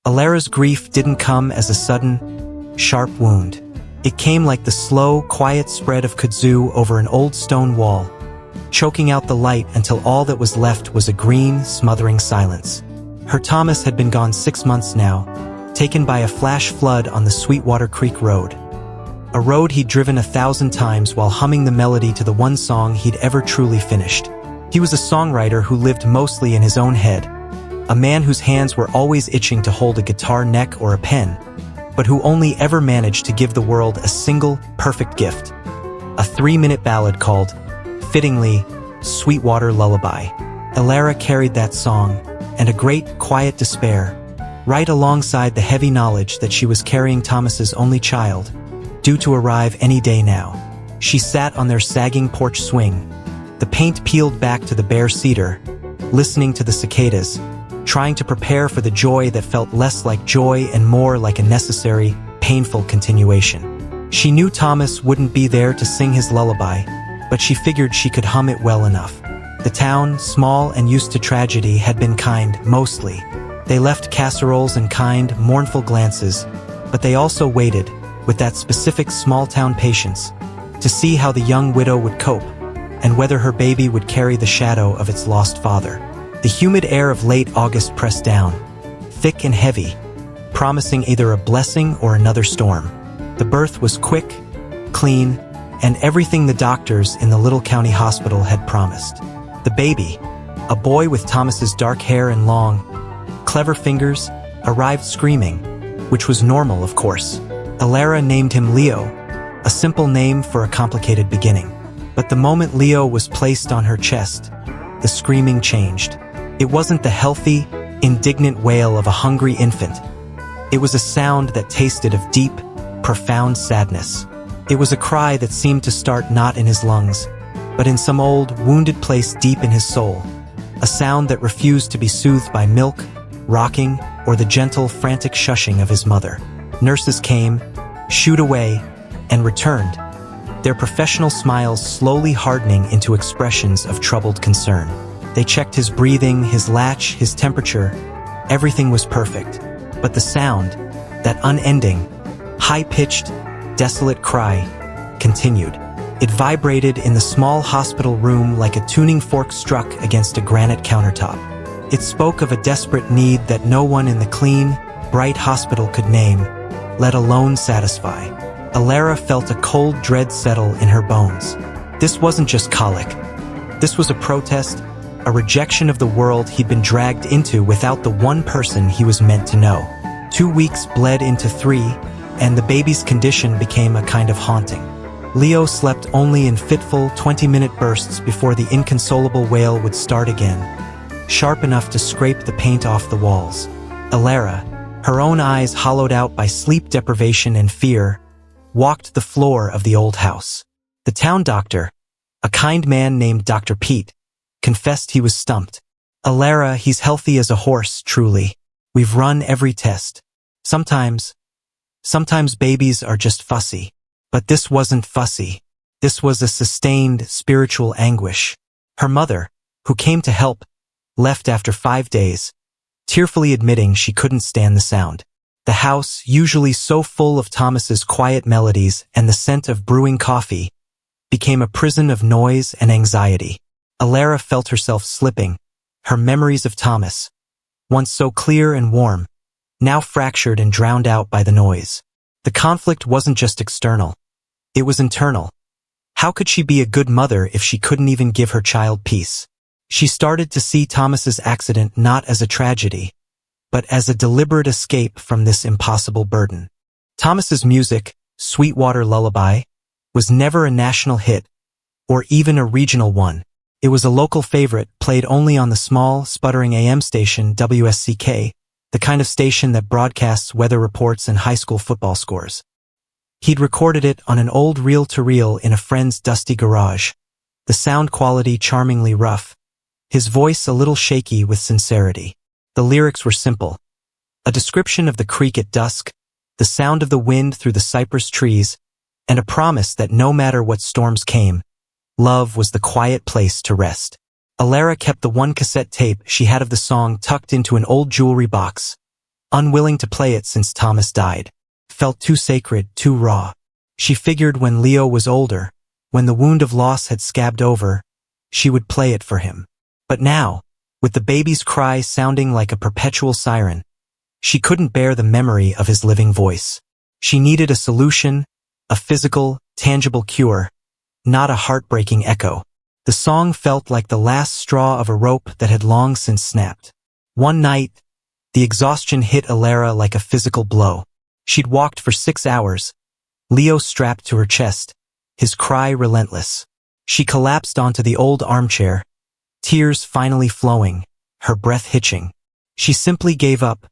Elara's grief didn't come as a sudden, sharp wound. It came like the slow, quiet spread of kudzu over an old stone wall, choking out the light until all that was left was a green, smothering silence. Her Thomas had been gone 6 months now, taken by a flash flood on the Sweetwater Creek road. A road he'd driven 1,000 times while humming the melody to the one song he'd ever truly finished. He was a songwriter who lived mostly in his own head, a man whose hands were always itching to hold a guitar neck or a pen, but who only ever managed to give the world a single, perfect gift. A 3-minute ballad called, fittingly, Sweetwater Lullaby. Elara carried that song, and a great, quiet despair, right alongside the heavy knowledge that she was carrying Thomas's only child, due to arrive any day now. She sat on their sagging porch swing, the paint peeled back to the bare cedar, listening to the cicadas, trying to prepare for the joy that felt less like joy and more like a necessary, painful continuation. She knew Thomas wouldn't be there to sing his lullaby, but she figured she could hum it well enough. The town, small and used to tragedy, had been kind, mostly. They left casseroles and kind, mournful glances, but they also waited, with that specific small-town patience, to see how the young widow would cope, and whether her baby would carry the shadow of its lost father. The humid air of late August pressed down, thick and heavy, promising either a blessing or another storm. The birth was quick, clean, and everything the doctors in the little county hospital had promised. The baby, a boy with Thomas's dark hair and long, clever fingers, arrived screaming, which was normal, of course. Elara named him Leo, a simple name for a complicated beginning. But the moment Leo was placed on her chest, the screaming changed. It wasn't the healthy, indignant wail of a hungry infant. It was a sound that tasted of deep, profound sadness. It was a cry that seemed to start not in his lungs, but in some old, wounded place deep in his soul. A sound that refused to be soothed by milk, rocking, or the gentle, frantic shushing of his mother. Nurses came, shooed away, and returned, their professional smiles slowly hardening into expressions of troubled concern. They checked his breathing, his latch, his temperature. Everything was perfect. But the sound, that unending, high-pitched, desolate cry, continued. It vibrated in the small hospital room like a tuning fork struck against a granite countertop. It spoke of a desperate need that no one in the clean, bright hospital could name, let alone satisfy. Elara felt a cold dread settle in her bones. This wasn't just colic. This was a protest, a rejection of the world he'd been dragged into without the one person he was meant to know. 2 weeks bled into 3, and the baby's condition became a kind of haunting. Leo slept only in fitful 20-minute bursts before the inconsolable wail would start again, sharp enough to scrape the paint off the walls. Elara, her own eyes hollowed out by sleep deprivation and fear, walked the floor of the old house. The town doctor, a kind man named Dr. Pete, confessed he was stumped. Elara, he's healthy as a horse, truly. We've run every test. Sometimes babies are just fussy. But this wasn't fussy. This was a sustained spiritual anguish. Her mother, who came to help, left after 5 days, tearfully admitting she couldn't stand the sound. The house, usually so full of Thomas's quiet melodies and the scent of brewing coffee, became a prison of noise and anxiety. Elara felt herself slipping, her memories of Thomas, once so clear and warm, now fractured and drowned out by the noise. The conflict wasn't just external. It was internal. How could she be a good mother if she couldn't even give her child peace? She started to see Thomas's accident not as a tragedy, but as a deliberate escape from this impossible burden. Thomas's music, Sweetwater Lullaby, was never a national hit, or even a regional one. It was a local favorite played only on the small, sputtering AM station WSCK, the kind of station that broadcasts weather reports and high school football scores. He'd recorded it on an old reel-to-reel in a friend's dusty garage, the sound quality charmingly rough, his voice a little shaky with sincerity. The lyrics were simple. A description of the creek at dusk, the sound of the wind through the cypress trees, and a promise that no matter what storms came, love was the quiet place to rest. Elara kept the one cassette tape she had of the song tucked into an old jewelry box, unwilling to play it since Thomas died. Felt too sacred, too raw. She figured when Leo was older, when the wound of loss had scabbed over, she would play it for him. But now, with the baby's cry sounding like a perpetual siren, she couldn't bear the memory of his living voice. She needed a solution, a physical, tangible cure, not a heartbreaking echo. The song felt like the last straw of a rope that had long since snapped. One night, the exhaustion hit Elara like a physical blow. She'd walked for 6 hours, Leo strapped to her chest, his cry relentless. She collapsed onto the old armchair, tears finally flowing, her breath hitching. She simply gave up,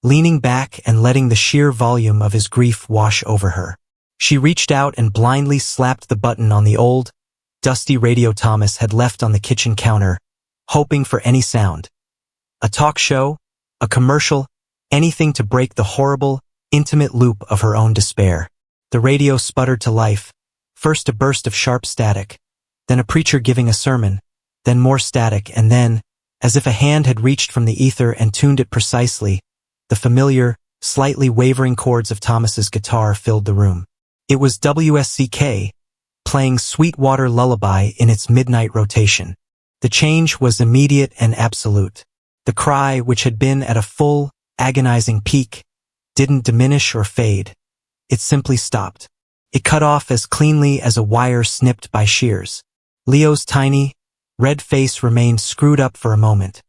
leaning back and letting the sheer volume of his grief wash over her. She reached out and blindly slapped the button on the old, dusty radio Thomas had left on the kitchen counter, hoping for any sound. A talk show, a commercial, anything to break the horrible, intimate loop of her own despair. The radio sputtered to life, first a burst of sharp static, then a preacher giving a sermon, then more static, and then, as if a hand had reached from the ether and tuned it precisely, the familiar, slightly wavering chords of Thomas's guitar filled the room. It was WSCK, playing Sweetwater Lullaby in its midnight rotation. The change was immediate and absolute. The cry, which had been at a full, agonizing peak, didn't diminish or fade. It simply stopped. It cut off as cleanly as a wire snipped by shears. Leo's tiny, red face remained screwed up for a moment,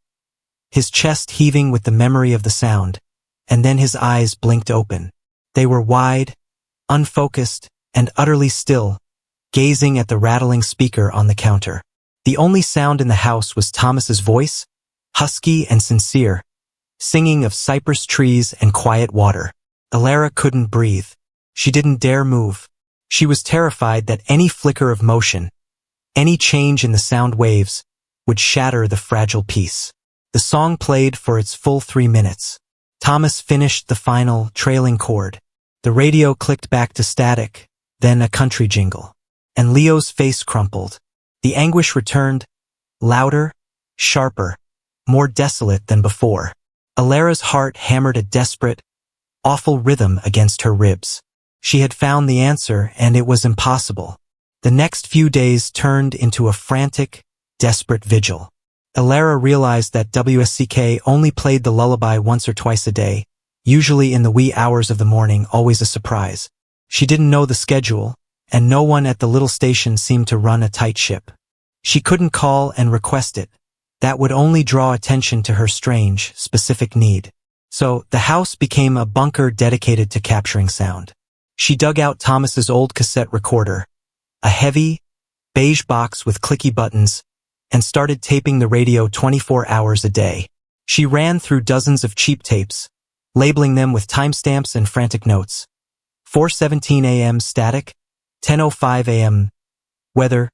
his chest heaving with the memory of the sound, and then his eyes blinked open. They were wide, unfocused, and utterly still, gazing at the rattling speaker on the counter. The only sound in the house was Thomas's voice, husky and sincere, singing of cypress trees and quiet water. Elara couldn't breathe. She didn't dare move. She was terrified that any flicker of motion, any change in the sound waves, would shatter the fragile peace. The song played for its full 3 minutes. Thomas finished the final, trailing chord. The radio clicked back to static, then a country jingle. And Leo's face crumpled. The anguish returned, louder, sharper, more desolate than before. Elara's heart hammered a desperate, awful rhythm against her ribs. She had found the answer, and it was impossible. The next few days turned into a frantic, desperate vigil. Elara realized that WSCK only played the lullaby once or twice a day, usually in the wee hours of the morning, always a surprise. She didn't know the schedule, and no one at the little station seemed to run a tight ship. She couldn't call and request it. That would only draw attention to her strange, specific need. So, the house became a bunker dedicated to capturing sound. She dug out Thomas's old cassette recorder, a heavy, beige box with clicky buttons, and started taping the radio 24 hours a day. She ran through dozens of cheap tapes, labeling them with timestamps and frantic notes. 4:17 a.m. static, 10:05 a.m. weather,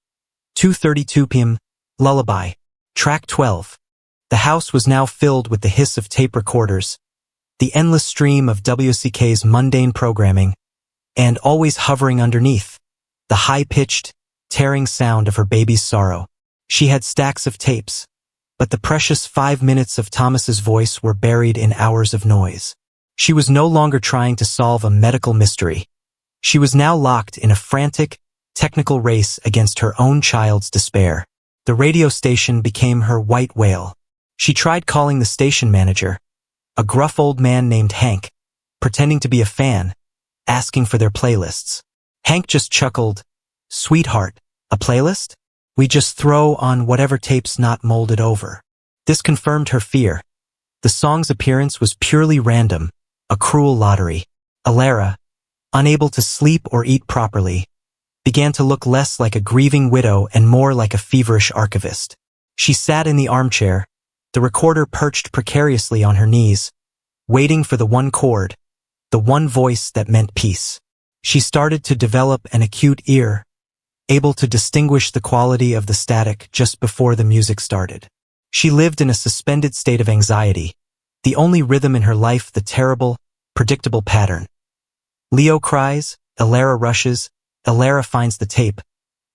2:32 p.m. lullaby, track 12. The house was now filled with the hiss of tape recorders, the endless stream of WCK's mundane programming, and always hovering underneath, the high-pitched, tearing sound of her baby's sorrow. She had stacks of tapes, but the precious 5 minutes of Thomas's voice were buried in hours of noise. She was no longer trying to solve a medical mystery. She was now locked in a frantic, technical race against her own child's despair. The radio station became her white whale. She tried calling the station manager, a gruff old man named Hank, pretending to be a fan, asking for their playlists. Hank just chuckled, "Sweetheart, a playlist? We just throw on whatever tape's not molded over." This confirmed her fear. The song's appearance was purely random, a cruel lottery. Elara, unable to sleep or eat properly, began to look less like a grieving widow and more like a feverish archivist. She sat in the armchair, the recorder perched precariously on her knees, waiting for the one chord, the one voice that meant peace. She started to develop an acute ear, able to distinguish the quality of the static just before the music started. She lived in a suspended state of anxiety, the only rhythm in her life the terrible, predictable pattern. Leo cries, Elara rushes, Elara finds the tape.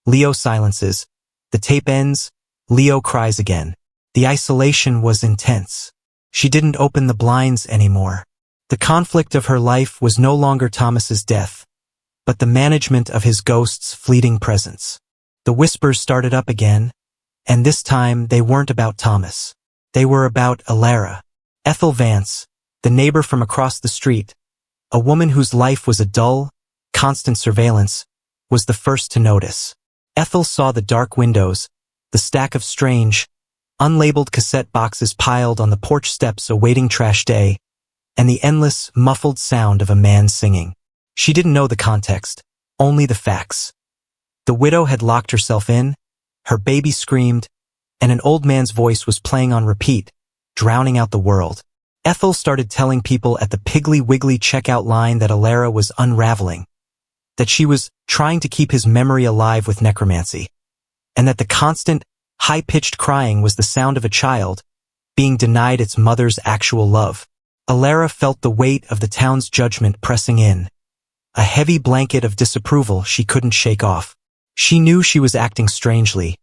Leo silences. The tape ends, Leo cries again. The isolation was intense. She didn't open the blinds anymore. The conflict of her life was no longer Thomas's death, but the management of his ghost's fleeting presence. The whispers started up again, and this time they weren't about Thomas. They were about Elara. Ethel Vance, the neighbor from across the street, a woman whose life was a dull, constant surveillance, was the first to notice. Ethel saw the dark windows, the stack of strange, unlabeled cassette boxes piled on the porch steps awaiting trash day, and the endless, muffled sound of a man singing. She didn't know the context, only the facts. The widow had locked herself in, her baby screamed, and an old man's voice was playing on repeat, drowning out the world. Ethel started telling people at the Piggly Wiggly checkout line that Elara was unraveling, that she was trying to keep his memory alive with necromancy, and that the constant, high-pitched crying was the sound of a child being denied its mother's actual love. Elara felt the weight of the town's judgment pressing in, a heavy blanket of disapproval she couldn't shake off. She knew she was acting strangely,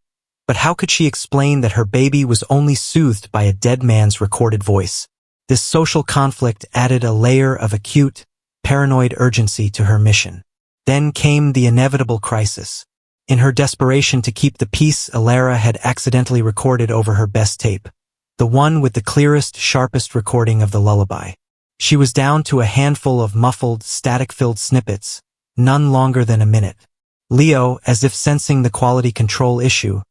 but how could she explain that her baby was only soothed by a dead man's recorded voice? This social conflict added a layer of acute, paranoid urgency to her mission. Then came the inevitable crisis. In her desperation to keep the peace, Elara had accidentally recorded over her best tape, the one with the clearest, sharpest recording of the lullaby. She was down to a handful of muffled, static-filled snippets, none longer than a minute. Leo, as if sensing the quality control issue,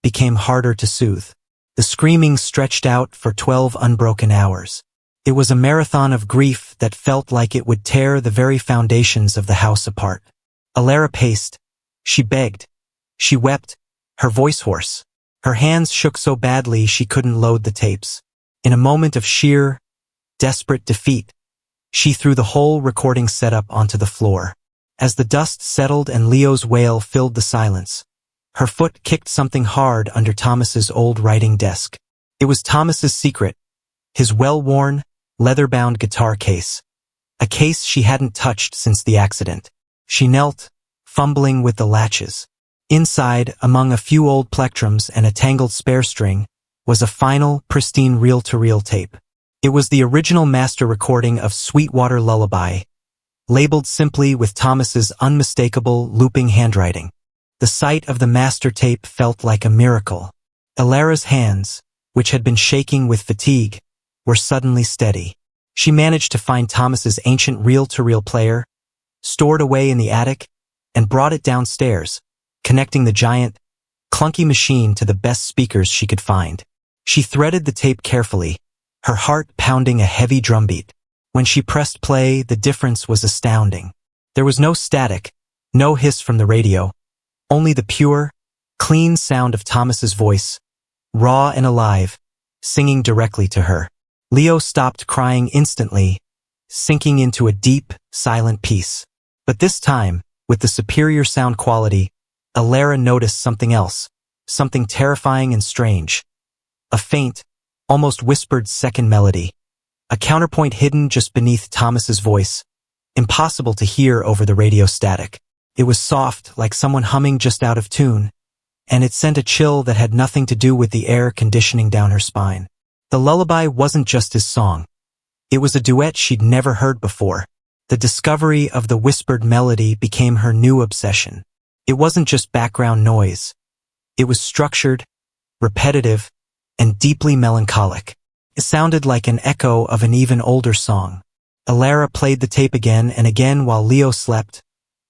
became harder to soothe. The screaming stretched out for 12 unbroken hours. It was a marathon of grief that felt like it would tear the very foundations of the house apart. Elara paced. She begged. She wept, her voice hoarse. Her hands shook so badly she couldn't load the tapes. In a moment of sheer, desperate defeat, she threw the whole recording setup onto the floor. As the dust settled and Leo's wail filled the silence, her foot kicked something hard under Thomas's old writing desk. It was Thomas's secret, his well-worn, leather-bound guitar case, a case she hadn't touched since the accident. She knelt, fumbling with the latches. Inside, among a few old plectrums and a tangled spare string, was a final, pristine reel-to-reel tape. It was the original master recording of Sweetwater Lullaby, labeled simply with Thomas's unmistakable, looping handwriting. The sight of the master tape felt like a miracle. Elara's hands, which had been shaking with fatigue, were suddenly steady. She managed to find Thomas's ancient reel-to-reel player, stored away in the attic, and brought it downstairs, connecting the giant, clunky machine to the best speakers she could find. She threaded the tape carefully, her heart pounding a heavy drumbeat. When she pressed play, the difference was astounding. There was no static, no hiss from the radio, only the pure, clean sound of Thomas's voice, raw and alive, singing directly to her. Leo stopped crying instantly, sinking into a deep, silent peace. But this time, with the superior sound quality, Elara noticed something else, something terrifying and strange. A faint, almost whispered second melody, a counterpoint hidden just beneath Thomas's voice, impossible to hear over the radio static. It was soft, like someone humming just out of tune, and it sent a chill that had nothing to do with the air conditioning down her spine. The lullaby wasn't just his song. It was a duet she'd never heard before. The discovery of the whispered melody became her new obsession. It wasn't just background noise. It was structured, repetitive, and deeply melancholic. It sounded like an echo of an even older song. Elara played the tape again and again while Leo slept,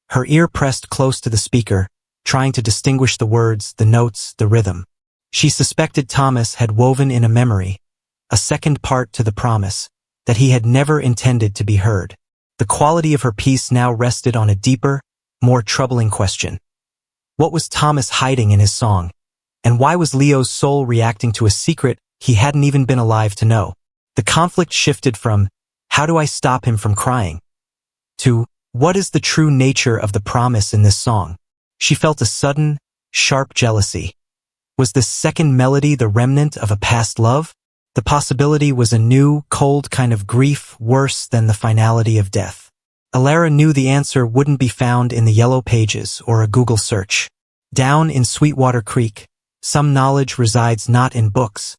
her ear pressed close to the speaker, trying to distinguish the words, the notes, the rhythm. She suspected Thomas had woven in a memory, a second part to the promise, that he had never intended to be heard. The quality of her piece now rested on a deeper, more troubling question. What was Thomas hiding in his song? And why was Leo's soul reacting to a secret he hadn't even been alive to know? The conflict shifted from, how do I stop him from crying? To, what is the true nature of the promise in this song? She felt a sudden, sharp jealousy. Was this second melody the remnant of a past love? The possibility was a new, cold kind of grief worse than the finality of death. Elara knew the answer wouldn't be found in the yellow pages or a Google search. Down in Sweetwater Creek, some knowledge resides not in books,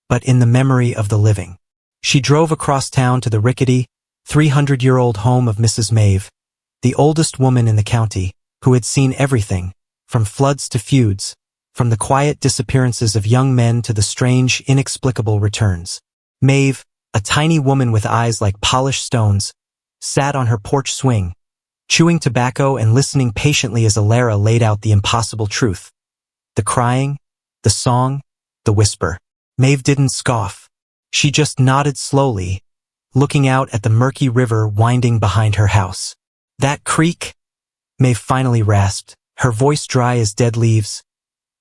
but in the memory of the living. She drove across town to the rickety, 300-year-old home of Mrs. Maeve, the oldest woman in the county, who had seen everything, from floods to feuds, from the quiet disappearances of young men to the strange, inexplicable returns. Maeve, a tiny woman with eyes like polished stones, sat on her porch swing, chewing tobacco and listening patiently as Elara laid out the impossible truth. The crying, the song, the whisper. Maeve didn't scoff. She just nodded slowly, looking out at the murky river winding behind her house. That creek? Maeve finally rasped, her voice dry as dead leaves.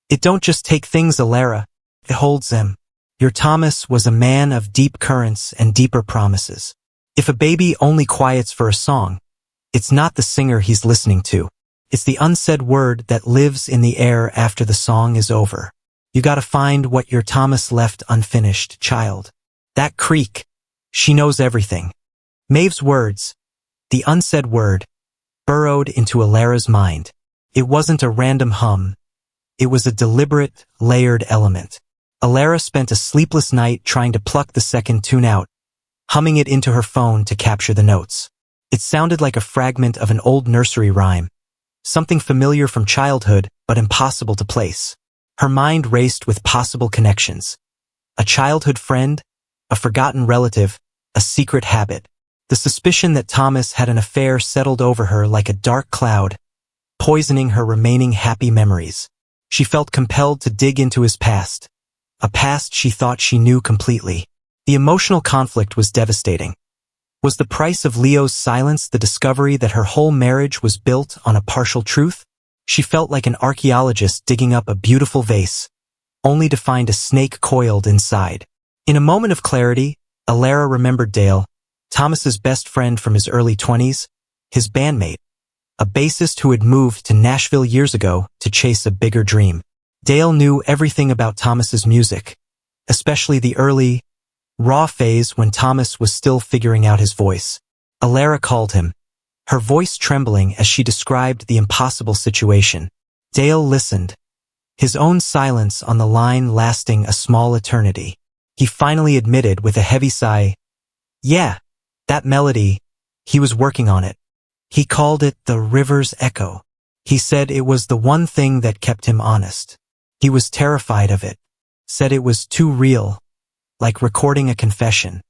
It don't just take things, Elara. It holds them. Your Thomas was a man of deep currents and deeper promises. If a baby only quiets for a song, it's not the singer he's listening to. It's the unsaid word that lives in the air after the song is over. You gotta find what your Thomas left unfinished, child. That creek. She knows everything. Maeve's words, the unsaid word, burrowed into Elara's mind. It wasn't a random hum. It was a deliberate, layered element. Elara spent a sleepless night trying to pluck the second tune out, humming it into her phone to capture the notes. It sounded like a fragment of an old nursery rhyme, something familiar from childhood but impossible to place. Her mind raced with possible connections. A childhood friend, a forgotten relative, a secret habit. The suspicion that Thomas had an affair settled over her like a dark cloud, poisoning her remaining happy memories. She felt compelled to dig into his past, a past she thought she knew completely. The emotional conflict was devastating. Was the price of Leo's silence the discovery that her whole marriage was built on a partial truth? She felt like an archaeologist digging up a beautiful vase, only to find a snake coiled inside. In a moment of clarity, Elara remembered Dale, Thomas's best friend from his early 20s, his bandmate, a bassist who had moved to Nashville years ago to chase a bigger dream. Dale knew everything about Thomas's music, especially the early, raw phase when Thomas was still figuring out his voice. Elara called him, her voice trembling as she described the impossible situation. Dale listened, his own silence on the line lasting a small eternity. He finally admitted with a heavy sigh, "Yeah, that melody, he was working on it. He called it the river's echo. He said it was the one thing that kept him honest. He was terrified of it, said it was too real, like recording a confession.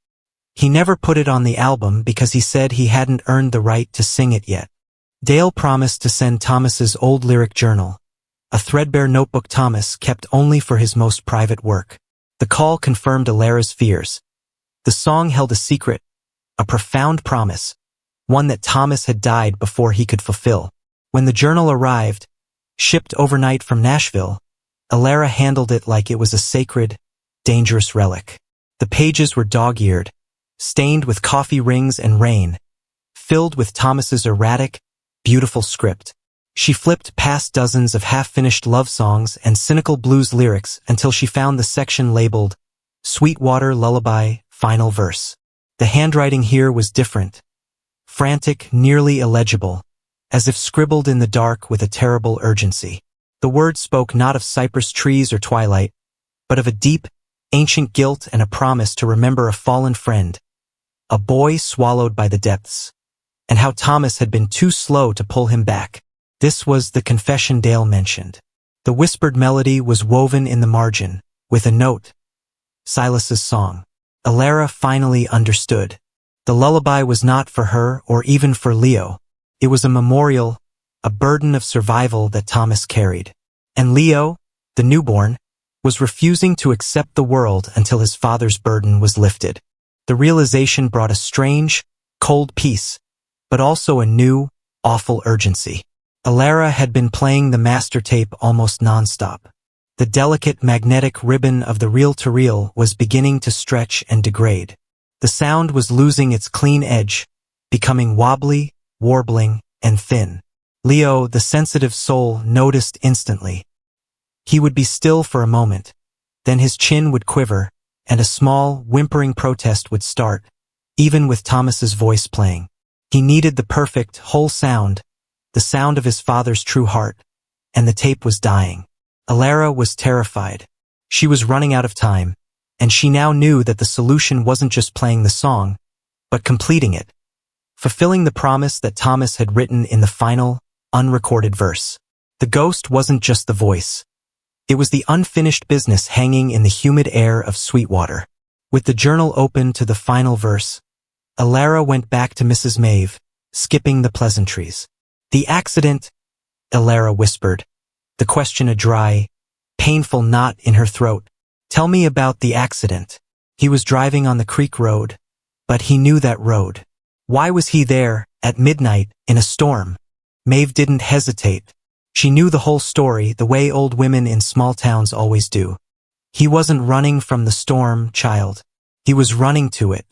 He never put it on the album because he said he hadn't earned the right to sing it yet." Dale promised to send Thomas's old lyric journal, a threadbare notebook Thomas kept only for his most private work. The call confirmed Elara's fears. The song held a secret, a profound promise, one that Thomas had died before he could fulfill. When the journal arrived, shipped overnight from Nashville, Elara handled it like it was a sacred, dangerous relic. The pages were dog-eared, stained with coffee rings and rain, filled with Thomas's erratic, beautiful script. She flipped past dozens of half-finished love songs and cynical blues lyrics until she found the section labeled Sweetwater Lullaby, Final Verse. The handwriting here was different, frantic, nearly illegible, as if scribbled in the dark with a terrible urgency. The words spoke not of cypress trees or twilight, but of a deep, ancient guilt and a promise to remember a fallen friend, a boy swallowed by the depths, and how Thomas had been too slow to pull him back. This was the confession Dale mentioned. The whispered melody was woven in the margin, with a note, Silas's song. Elara finally understood. The lullaby was not for her or even for Leo. It was a memorial, a burden of survival that Thomas carried. And Leo, the newborn, was refusing to accept the world until his father's burden was lifted. The realization brought a strange, cold peace, but also a new, awful urgency. Elara had been playing the master tape almost nonstop. The delicate magnetic ribbon of the reel-to-reel was beginning to stretch and degrade. The sound was losing its clean edge, becoming wobbly, warbling, and thin. Leo, the sensitive soul, noticed instantly. He would be still for a moment, then his chin would quiver, and a small, whimpering protest would start, even with Thomas's voice playing. He needed the perfect, whole sound, the sound of his father's true heart, and the tape was dying. Elara was terrified. She was running out of time, and she now knew that the solution wasn't just playing the song, but completing it, fulfilling the promise that Thomas had written in the final, unrecorded verse. The ghost wasn't just the voice. It was the unfinished business hanging in the humid air of Sweetwater. With the journal open to the final verse, Elara went back to Mrs. Maeve, skipping the pleasantries. "The accident," Elara whispered, the question a dry, painful knot in her throat. "Tell me about the accident." He was driving on the creek road, but he knew that road. Why was he there, at midnight, in a storm? Maeve didn't hesitate. She knew the whole story, the way old women in small towns always do. He wasn't running from the storm, child. He was running to it.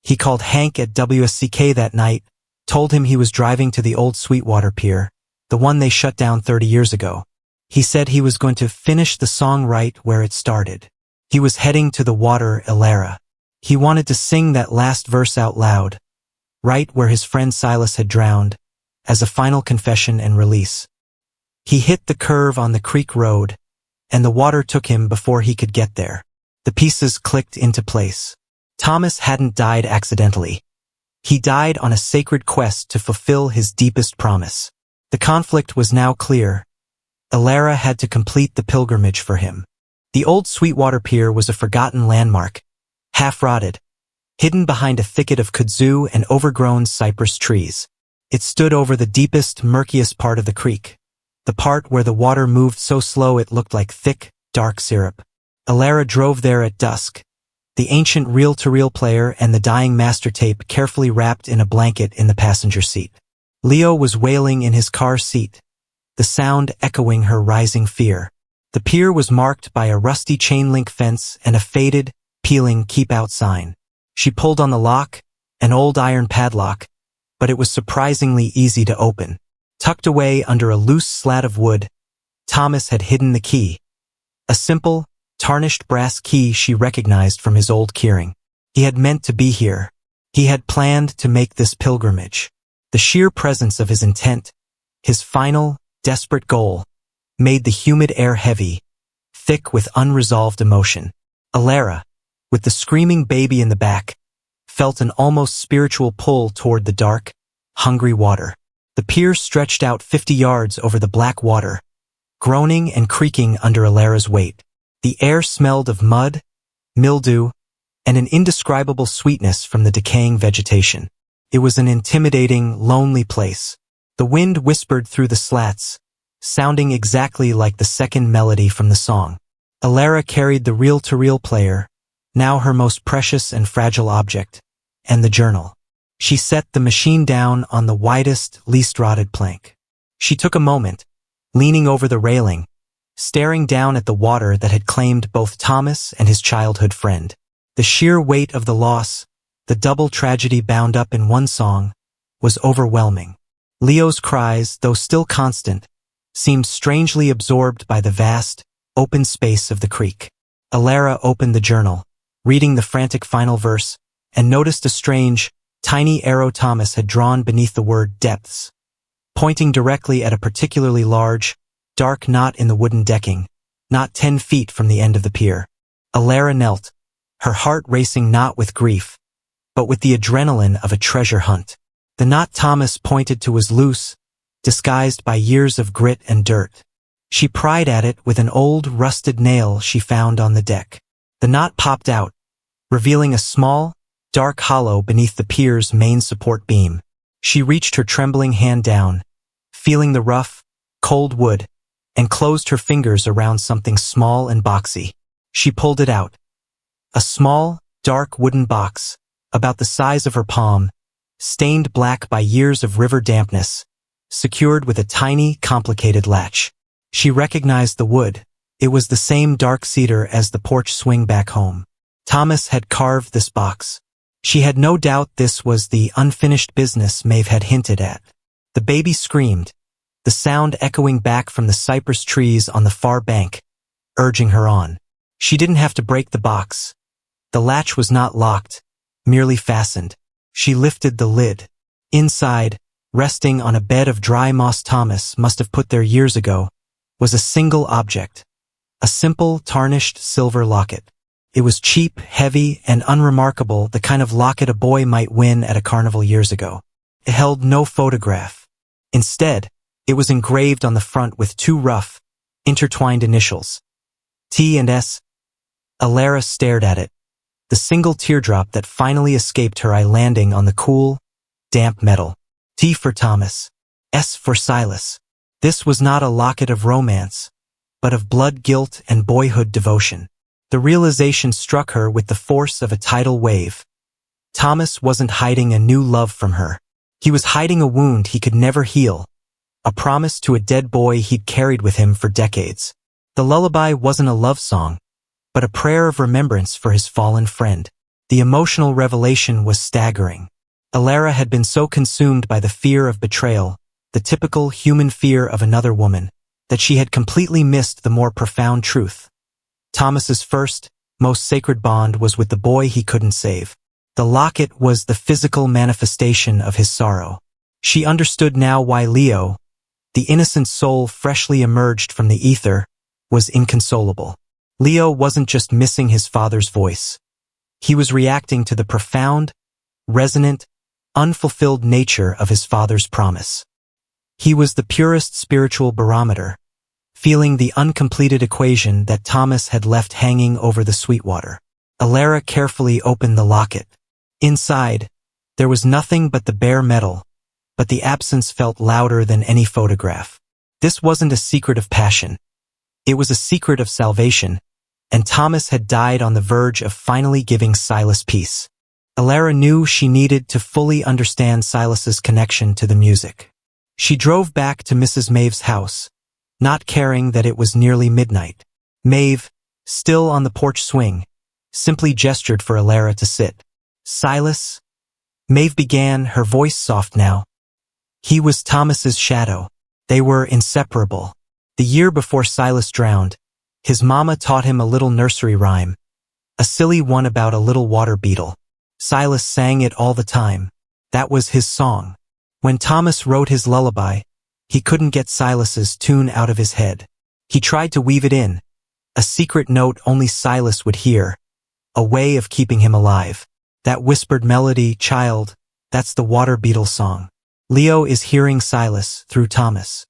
He called Hank at WSCK that night, told him he was driving to the old Sweetwater pier, the one they shut down 30 years ago. He said he was going to finish the song right where it started. He was heading to the water, Elara. He wanted to sing that last verse out loud, right where his friend Silas had drowned, as a final confession and release. He hit the curve on the creek road, and the water took him before he could get there. The pieces clicked into place. Thomas hadn't died accidentally. He died on a sacred quest to fulfill his deepest promise. The conflict was now clear. Elara had to complete the pilgrimage for him. The old Sweetwater pier was a forgotten landmark, half-rotted, hidden behind a thicket of kudzu and overgrown cypress trees. It stood over the deepest, murkiest part of the creek, the part where the water moved so slow it looked like thick, dark syrup. Elara drove there at dusk, the ancient reel-to-reel player and the dying master tape carefully wrapped in a blanket in the passenger seat. Leo was wailing in his car seat, the sound echoing her rising fear. The pier was marked by a rusty chain-link fence and a faded, peeling keep-out sign. She pulled on the lock, an old iron padlock, but it was surprisingly easy to open. Tucked away under a loose slat of wood, Thomas had hidden the key. A simple, tarnished brass key she recognized from his old keyring. He had meant to be here. He had planned to make this pilgrimage. The sheer presence of his intent, his final, desperate goal, made the humid air heavy, thick with unresolved emotion. Elara, with the screaming baby in the back, felt an almost spiritual pull toward the dark, hungry water. The pier stretched out 50 yards over the black water, groaning and creaking under Elara's weight. The air smelled of mud, mildew, and an indescribable sweetness from the decaying vegetation. It was an intimidating, lonely place. The wind whispered through the slats, sounding exactly like the second melody from the song. Elara carried the reel-to-reel player, now her most precious and fragile object, and the journal. She set the machine down on the widest, least rotted plank. She took a moment, leaning over the railing, staring down at the water that had claimed both Thomas and his childhood friend. The sheer weight of the loss, the double tragedy bound up in one song, was overwhelming. Leo's cries, though still constant, seemed strangely absorbed by the vast, open space of the creek. Elara opened the journal, reading the frantic final verse, and noticed a strange, tiny arrow Thomas had drawn beneath the word depths, pointing directly at a particularly large, dark knot in the wooden decking, not 10 feet from the end of the pier. Elara knelt, her heart racing not with grief, but with the adrenaline of a treasure hunt. The knot Thomas pointed to was loose, disguised by years of grit and dirt. She pried at it with an old, rusted nail she found on the deck. The knot popped out, revealing a small, dark hollow beneath the pier's main support beam. She reached her trembling hand down, feeling the rough, cold wood, and closed her fingers around something small and boxy. She pulled it out. A small, dark wooden box, about the size of her palm, stained black by years of river dampness, secured with a tiny, complicated latch. She recognized the wood. It was the same dark cedar as the porch swing back home. Thomas had carved this box. She had no doubt this was the unfinished business Maeve had hinted at. The baby screamed, the sound echoing back from the cypress trees on the far bank, urging her on. She didn't have to break the box. The latch was not locked, merely fastened. She lifted the lid. Inside, resting on a bed of dry moss Thomas must have put there years ago, was a single object. A simple, tarnished silver locket. It was cheap, heavy, and unremarkable, the kind of locket a boy might win at a carnival years ago. It held no photograph. Instead, it was engraved on the front with two rough, intertwined initials. T and S. Elara stared at it, the single teardrop that finally escaped her eye landing on the cool, damp metal. T for Thomas. S for Silas. This was not a locket of romance, but of blood guilt and boyhood devotion. The realization struck her with the force of a tidal wave. Thomas wasn't hiding a new love from her. He was hiding a wound he could never heal, a promise to a dead boy he'd carried with him for decades. The lullaby wasn't a love song, but a prayer of remembrance for his fallen friend. The emotional revelation was staggering. Elara had been so consumed by the fear of betrayal, the typical human fear of another woman, that she had completely missed the more profound truth. Thomas's first, most sacred bond was with the boy he couldn't save. The locket was the physical manifestation of his sorrow. She understood now why Leo, the innocent soul freshly emerged from the ether, was inconsolable. Leo wasn't just missing his father's voice. He was reacting to the profound, resonant, unfulfilled nature of his father's promise. He was the purest spiritual barometer, feeling the uncompleted equation that Thomas had left hanging over the Sweetwater. Elara carefully opened the locket. Inside, there was nothing but the bare metal, but the absence felt louder than any photograph. This wasn't a secret of passion. It was a secret of salvation, and Thomas had died on the verge of finally giving Silas peace. Elara knew she needed to fully understand Silas's connection to the music. She drove back to Mrs. Maeve's house, not caring that it was nearly midnight. Maeve, still on the porch swing, simply gestured for Elara to sit. Silas? Maeve began, her voice soft now. He was Thomas's shadow. They were inseparable. The year before Silas drowned, his mama taught him a little nursery rhyme, a silly one about a little water beetle. Silas sang it all the time. That was his song. When Thomas wrote his lullaby, he couldn't get Silas's tune out of his head. He tried to weave it in, a secret note only Silas would hear, a way of keeping him alive. That whispered melody, child, that's the water beetle song. Leo is hearing Silas through Thomas.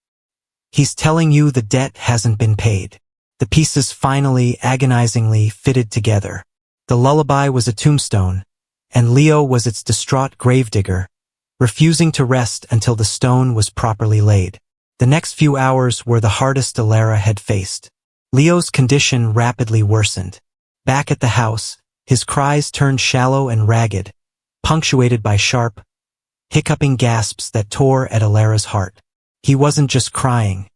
He's telling you the debt hasn't been paid. The pieces finally, agonizingly fitted together. The lullaby was a tombstone, and Leo was its distraught gravedigger, refusing to rest until the stone was properly laid. The next few hours were the hardest Elara had faced. Leo's condition rapidly worsened. Back at the house, his cries turned shallow and ragged, punctuated by sharp, hiccuping gasps that tore at Elara's heart. He wasn't just crying.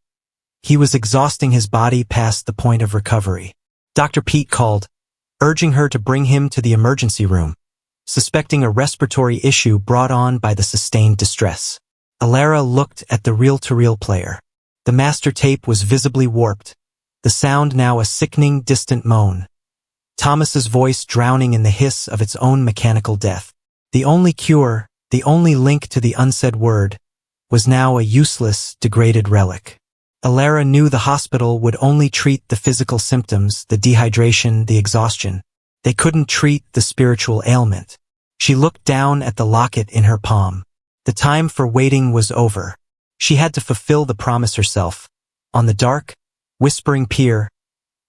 He was exhausting his body past the point of recovery. Dr. Pete called, urging her to bring him to the emergency room, suspecting a respiratory issue brought on by the sustained distress. Elara looked at the reel-to-reel player. The master tape was visibly warped, the sound now a sickening, distant moan. Thomas's voice drowning in the hiss of its own mechanical death. The only cure, the only link to the unsaid word, was now a useless, degraded relic. Elara knew the hospital would only treat the physical symptoms, the dehydration, the exhaustion. They couldn't treat the spiritual ailment. She looked down at the locket in her palm. The time for waiting was over. She had to fulfill the promise herself, on the dark, whispering pier,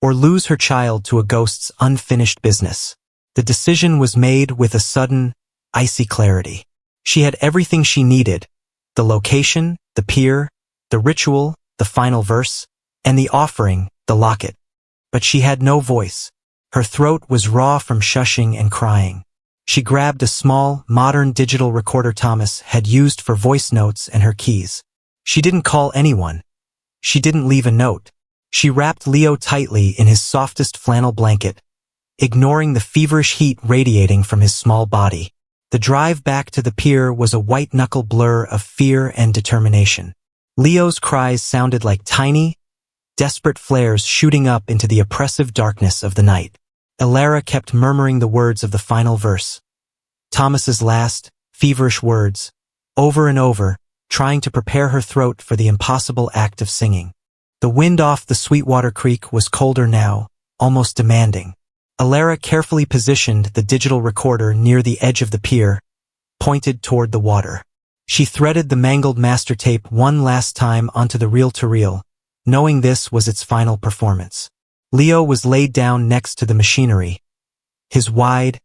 or lose her child to a ghost's unfinished business. The decision was made with a sudden, icy clarity. She had everything she needed, the location, the pier, the ritual, the final verse, and the offering, the locket. But she had no voice. Her throat was raw from shushing and crying. She grabbed a small, modern digital recorder Thomas had used for voice notes and her keys. She didn't call anyone. She didn't leave a note. She wrapped Leo tightly in his softest flannel blanket, ignoring the feverish heat radiating from his small body. The drive back to the pier was a white-knuckle blur of fear and determination. Leo's cries sounded like tiny, desperate flares shooting up into the oppressive darkness of the night. Elara kept murmuring the words of the final verse. Thomas's last, feverish words, over and over, trying to prepare her throat for the impossible act of singing. The wind off the Sweetwater Creek was colder now, almost demanding. Elara carefully positioned the digital recorder near the edge of the pier, pointed toward the water. She threaded the mangled master tape one last time onto the reel-to-reel, knowing this was its final performance. Leo was laid down next to the machinery, his wide,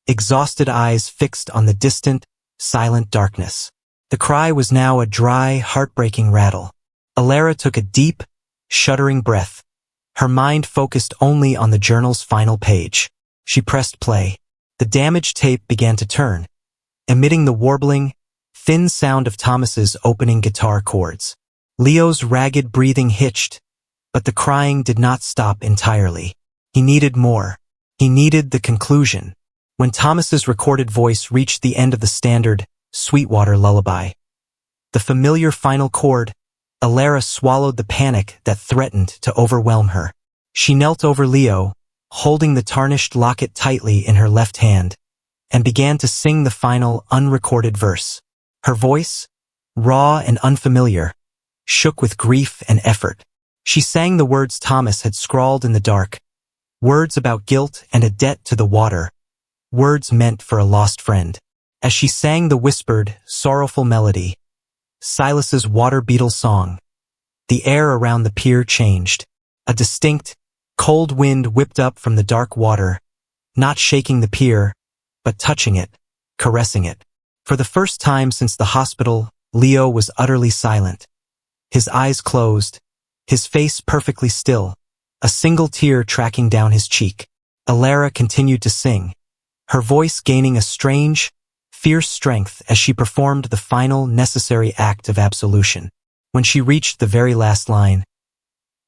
exhausted eyes fixed on the distant, silent darkness. The cry was now a dry, heartbreaking rattle. Elara took a deep, shuddering breath, her mind focused only on the journal's final page. She pressed play. The damaged tape began to turn, emitting the warbling, thin sound of Thomas's opening guitar chords. Leo's ragged breathing hitched, but the crying did not stop entirely. He needed more. He needed the conclusion. When Thomas's recorded voice reached the end of the standard Sweetwater Lullaby, the familiar final chord, Elara swallowed the panic that threatened to overwhelm her. She knelt over Leo, holding the tarnished locket tightly in her left hand, and began to sing the final unrecorded verse. Her voice, raw and unfamiliar, shook with grief and effort. She sang the words Thomas had scrawled in the dark, words about guilt and a debt to the water, words meant for a lost friend. As she sang the whispered, sorrowful melody, Silas's water beetle song, the air around the pier changed. A distinct, cold wind whipped up from the dark water, not shaking the pier, but touching it, caressing it. For the first time since the hospital, Leo was utterly silent. His eyes closed, his face perfectly still, a single tear tracking down his cheek. Elara continued to sing, her voice gaining a strange, fierce strength as she performed the final necessary act of absolution. When she reached the very last line,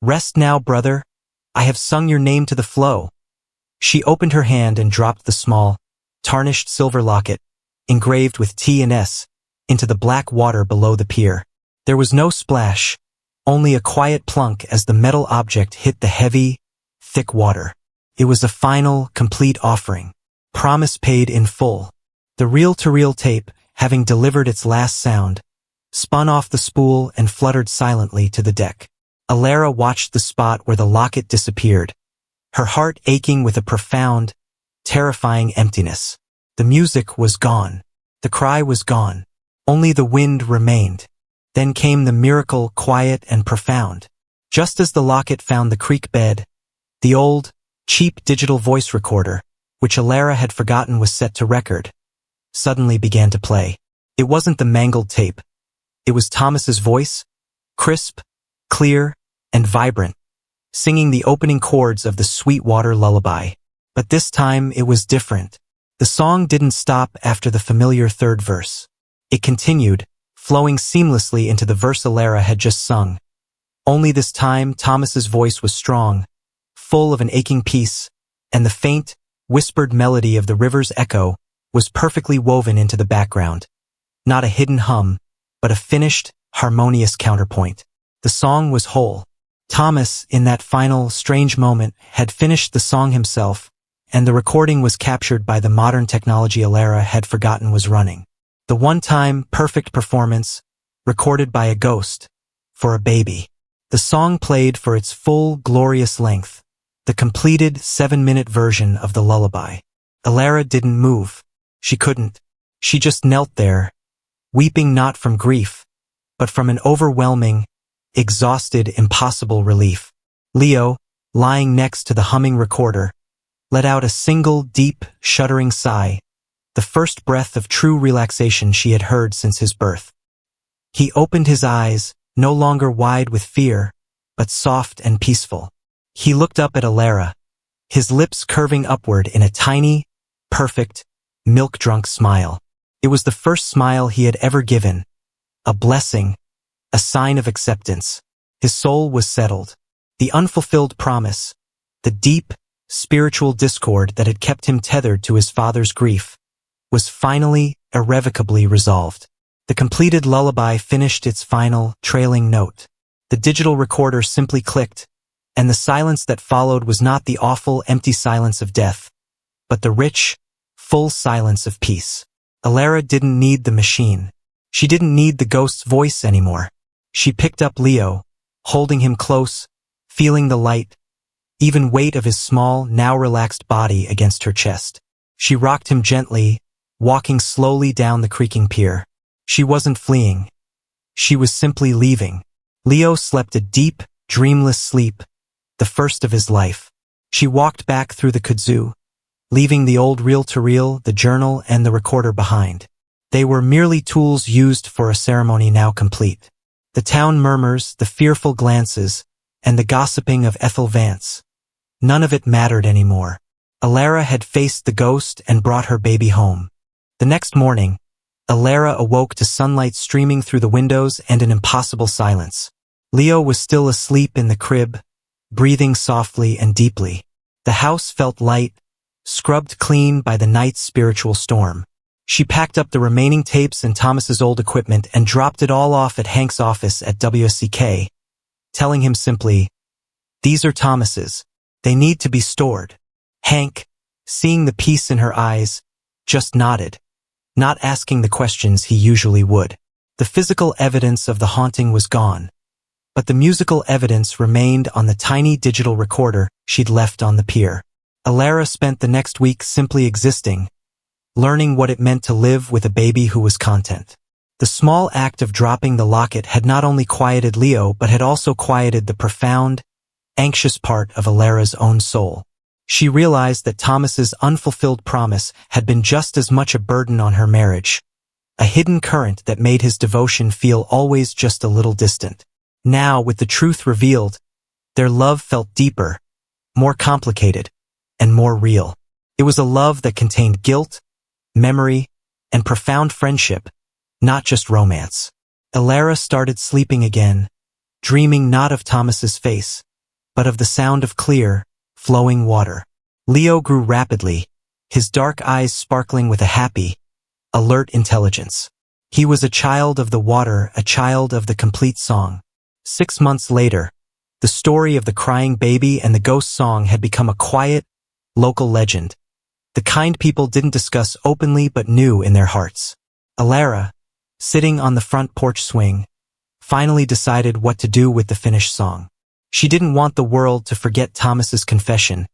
"Rest now, brother, I have sung your name to the flow," she opened her hand and dropped the small, tarnished silver locket, engraved with T and S, into the black water below the pier. There was no splash, only a quiet plunk as the metal object hit the heavy, thick water. It was a final, complete offering, promise paid in full. The reel-to-reel tape, having delivered its last sound, spun off the spool and fluttered silently to the deck. Elara watched the spot where the locket disappeared, her heart aching with a profound, terrifying emptiness. The music was gone. The cry was gone. Only the wind remained. Then came the miracle, quiet and profound. Just as the locket found the creek bed, the old, cheap digital voice recorder, which Elara had forgotten was set to record, suddenly began to play. It wasn't the mangled tape. It was Thomas's voice, crisp, clear, and vibrant, singing the opening chords of the Sweetwater Lullaby. But this time it was different. The song didn't stop after the familiar third verse. It continued, flowing seamlessly into the verse Elara had just sung. Only this time Thomas's voice was strong, full of an aching peace, and the faint, whispered melody of the river's echo was perfectly woven into the background. Not a hidden hum, but a finished, harmonious counterpoint. The song was whole. Thomas, in that final, strange moment, had finished the song himself, and the recording was captured by the modern technology Elara had forgotten was running. The one-time, perfect performance, recorded by a ghost, for a baby. The song played for its full, glorious length, the completed 7-minute version of the lullaby. Elara didn't move. She couldn't. She just knelt there, weeping not from grief, but from an overwhelming, exhausted, impossible relief. Leo, lying next to the humming recorder, let out a single deep, shuddering sigh, the first breath of true relaxation she had heard since his birth. He opened his eyes, no longer wide with fear, but soft and peaceful. He looked up at Elara, his lips curving upward in a tiny, perfect, milk-drunk smile. It was the first smile he had ever given, a blessing, a sign of acceptance. His soul was settled. The unfulfilled promise, the deep, spiritual discord that had kept him tethered to his father's grief, was finally, irrevocably resolved. The completed lullaby finished its final, trailing note. The digital recorder simply clicked, and the silence that followed was not the awful, empty silence of death, but the rich, full silence of peace. Elara didn't need the machine. She didn't need the ghost's voice anymore. She picked up Leo, holding him close, feeling the light, even weight of his small, now relaxed body against her chest. She rocked him gently, walking slowly down the creaking pier. She wasn't fleeing. She was simply leaving. Leo slept a deep, dreamless sleep, the first of his life. She walked back through the kudzu, leaving the old reel-to-reel, the journal, and the recorder behind. They were merely tools used for a ceremony now complete. The town murmurs, the fearful glances, and the gossiping of Ethel Vance. None of it mattered anymore. Elara had faced the ghost and brought her baby home. The next morning, Elara awoke to sunlight streaming through the windows and an impossible silence. Leo was still asleep in the crib, breathing softly and deeply. The house felt light, scrubbed clean by the night's spiritual storm. She packed up the remaining tapes and Thomas's old equipment and dropped it all off at Hank's office at WSCK, telling him simply, "These are Thomas's. They need to be stored." Hank, seeing the peace in her eyes, just nodded, not asking the questions he usually would. The physical evidence of the haunting was gone, but the musical evidence remained on the tiny digital recorder she'd left on the pier. Elara spent the next week simply existing, learning what it meant to live with a baby who was content. The small act of dropping the locket had not only quieted Leo but had also quieted the profound, anxious part of Elara's own soul. She realized that Thomas's unfulfilled promise had been just as much a burden on her marriage, a hidden current that made his devotion feel always just a little distant. Now, with the truth revealed, their love felt deeper, more complicated, and more real. It was a love that contained guilt, memory, and profound friendship, not just romance. Elara started sleeping again, dreaming not of Thomas's face, but of the sound of clear, flowing water. Leo grew rapidly, his dark eyes sparkling with a happy, alert intelligence. He was a child of the water, a child of the complete song. 6 months later, the story of the crying baby and the ghost song had become a quiet, local legend. The kind people didn't discuss openly but knew in their hearts. Elara, sitting on the front porch swing, finally decided what to do with the finished song. She didn't want the world to forget Thomas's confession,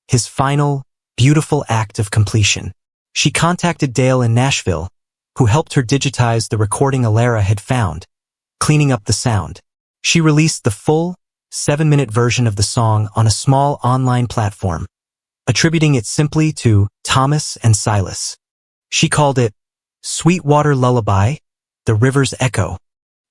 his final, beautiful act of completion. She contacted Dale in Nashville, who helped her digitize the recording Elara had found, cleaning up the sound. She released the full, 7-minute version of the song on a small online platform, attributing it simply to Thomas and Silas. She called it Sweetwater Lullaby, the river's echo.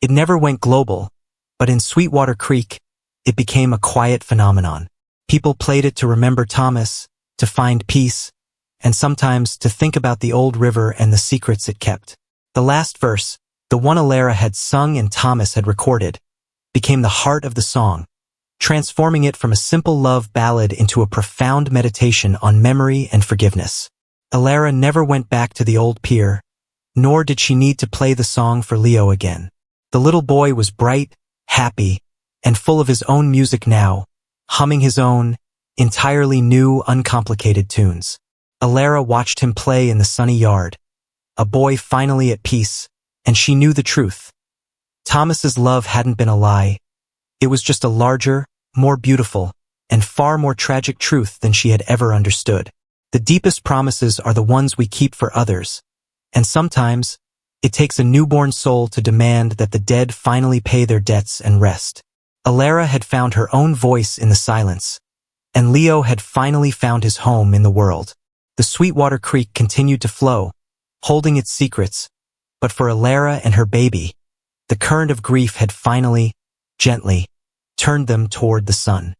It never went global, but in Sweetwater Creek, it became a quiet phenomenon. People played it to remember Thomas, to find peace, and sometimes to think about the old river and the secrets it kept. The last verse, the one Elara had sung and Thomas had recorded, became the heart of the song, transforming it from a simple love ballad into a profound meditation on memory and forgiveness. Elara never went back to the old pier, nor did she need to play the song for Leo again. The little boy was bright, happy, and full of his own music now, humming his own, entirely new, uncomplicated tunes. Elara watched him play in the sunny yard, a boy finally at peace, and she knew the truth. Thomas's love hadn't been a lie. It was just a larger, more beautiful, and far more tragic truth than she had ever understood. The deepest promises are the ones we keep for others, and sometimes, it takes a newborn soul to demand that the dead finally pay their debts and rest. Elara had found her own voice in the silence, and Leo had finally found his home in the world. The Sweetwater Creek continued to flow, holding its secrets, but for Elara and her baby, the current of grief had finally, gently, turned them toward the sun.